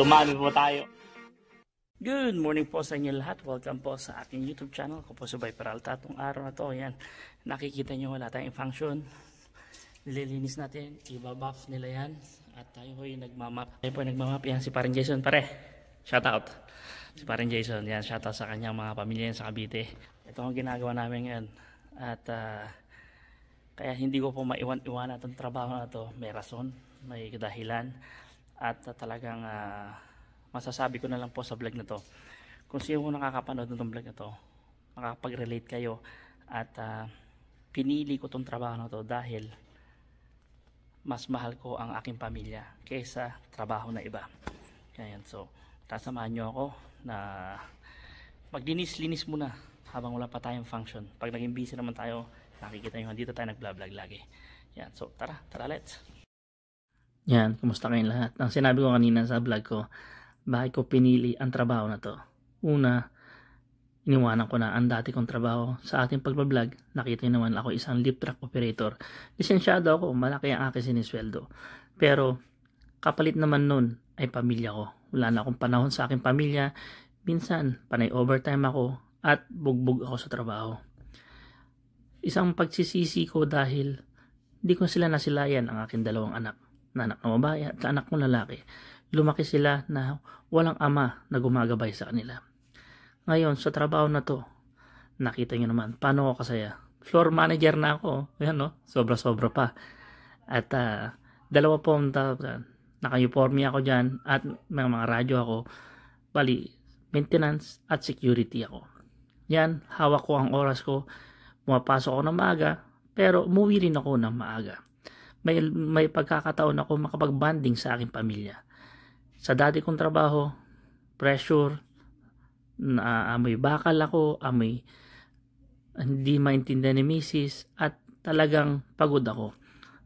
Dumami po tayo. Good morning po sa inyo lahat. Welcome po sa aking YouTube channel. Ako po si Bay Peralta. Itong araw na to, yan, nakikita nyo wala tayong function. Nililinis natin, ibabuff nila yan. At tayo po yung nagmamap. Tayo po yung nagmamap. Yan si Paring Jason. Pare, shout out. Si Paring Jason, yan, shout out sa kanyang mga pamilya yan sa Cavite. Ito ang ginagawa namin ngayon. At kaya hindi ko po maiwan-iwanan itong trabaho na to. May rason, may dahilan. At talagang masasabi ko na lang po sa vlog na to, kung sino mo nakakapanood ng vlog na to, makakapag-relate kayo. At pinili ko tong trabaho na to dahil mas mahal ko ang aking pamilya kaysa trabaho na iba. Kaya so tasamahan nyo ako na maglinis-linis muna habang wala pa tayong function. Pag naging busy naman tayo, nakikita nyo dito tayo nag-vlog lagi. Yan, so tara let's. Yan, kumusta kayong lahat? Ang sinabi ko kanina sa vlog ko, bakit ko pinili ang trabaho na to. Una, iniwanan ko na ang dati kong trabaho. Sa ating pagbablog, nakita nyo naman ako isang lift truck operator. Lisensyado ako, malaki ang aking sinisweldo. Pero kapalit naman nun ay pamilya ko. Wala na akong panahon sa aking pamilya. Minsan, panay overtime ako at bugbog ako sa trabaho. Isang pagsisisi ko dahil di ko sila nasilayan ang aking dalawang anak. Na anak na babae at anak kong lalaki. Lumaki sila na walang ama na gumagabay sa kanila. Ngayon, sa trabaho na to, nakita nyo naman, paano ako kasaya. Floor manager na ako. Ayan, no? Sobra-sobra pa. At dalawa po naka-uniforme ako dyan at may mga radyo ako. Bali, maintenance at security ako. Yan, hawak ko ang oras ko. Pumapasok ako ng maaga, pero umuwi rin ako ng maaga. May pagkakataon ako makapag-bonding sa aking pamilya. Sa dati kong trabaho, pressure, amoy bakal ako, amoy hindi maintindihan ni misis, at talagang pagod ako.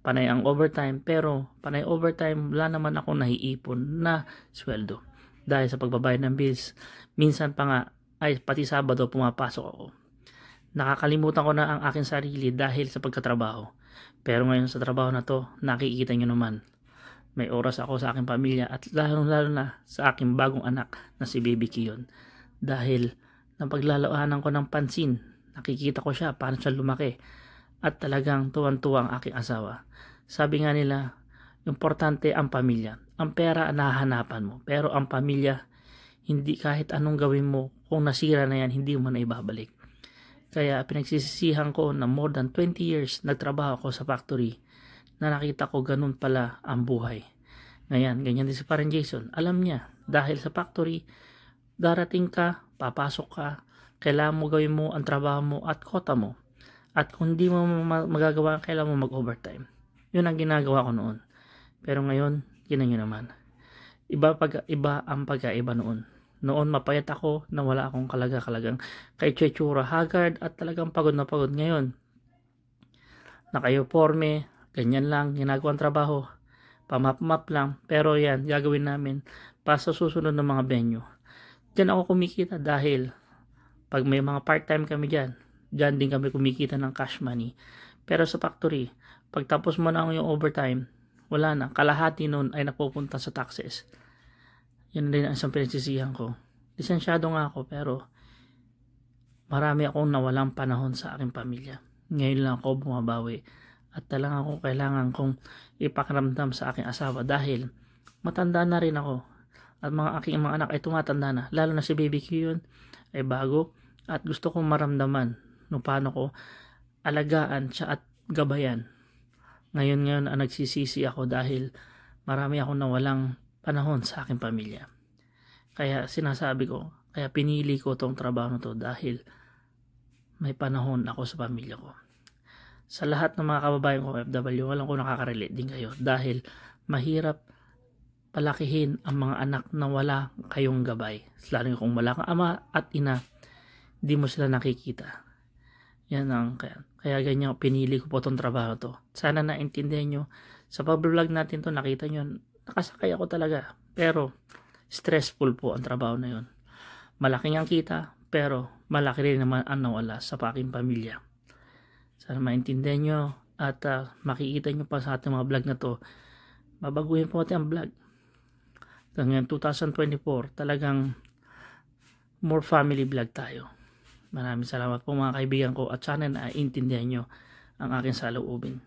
Panay ang overtime, pero panay overtime, wala naman ako naiipon na sweldo. Dahil sa pagbabayad ng bills, minsan pa nga, ay pati Sabado pumapasok ako. Nakakalimutan ko na ang aking sarili dahil sa pagkatrabaho. Pero ngayon sa trabaho na to, nakikita nyo naman, may oras ako sa aking pamilya at lalo na sa aking bagong anak na si Baby Kiyon. Dahil napaglalaanan ko ng pansin, nakikita ko siya, paano siya lumaki. At talagang tuwan-tuwa ang aking asawa. Sabi nga nila, importante ang pamilya. Ang pera nahahanapan mo, pero ang pamilya, hindi kahit anong gawin mo, kung nasira na yan, hindi mo na ibabalik. Kaya pinagsisisihan ko na more than 20 years nagtrabaho ako sa factory na nakita ko ganun pala ang buhay. Ngayon, ganyan din si Paring Jason. Alam niya, dahil sa factory, darating ka, papasok ka, kailangan mo gawin mo ang trabaho mo at kota mo. At kung hindi mo magagawa, kailangan mo mag-overtime. Yun ang ginagawa ko noon. Pero ngayon, yun naman. Iba ang pagkaiba noon. Noon mapayat ako na wala akong kalagang kay tsura, haggard at talagang pagod na pagod. Ngayon naka-uniforme, ganyan lang ginagawang trabaho, pamap-map lang, pero yan gagawin namin pa sa susunod ng mga venue. Diyan ako kumikita dahil pag may mga part-time kami dyan din kami kumikita ng cash money. Pero sa factory, pag tapos mo na yung overtime, wala na, kalahati nun ay napupunta sa taxes. Yan din ang isang pinagsisihan ko. Lisensyado nga ako, pero marami akong nawalang panahon sa aking pamilya. Ngayon lang ako bumabawi. At talagang ako kailangan kong ipakaramdam sa aking asawa dahil matanda na rin ako. At aking mga anak ay tumatanda na. Lalo na si Baby Q yun ay bago. At gusto kong maramdaman no paano ko alagaan siya at gabayan. Ngayon ang nagsisisi ako dahil marami akong nawalang panahon sa aking pamilya. Kaya sinasabi ko, kaya pinili ko tong trabaho na to dahil may panahon ako sa pamilya ko. Sa lahat ng mga kababayan ko FW, walang ko nakaka-relate din kayo dahil mahirap palakihin ang mga anak na wala kayong gabay. Lalo kung wala kang ama at ina, di mo sila nakikita. Yan ang kaya ganyan pinili ko po tong trabaho to. Sana naintindihan nyo. Sa pag-vlog natin to, nakita nyo, nakasakay ako talaga, pero stressful po ang trabaho na yun. Malaking ang kita, pero malaki rin naman ang nawala sa aking pamilya. Sana maintindihan nyo at makikita nyo pa sa ating mga vlog na to. Babaguhin po natin ang vlog. Ngayon 2024, talagang more family vlog tayo. Maraming salamat po mga kaibigan ko at sana naiintindihan nyo ang aking saloobin.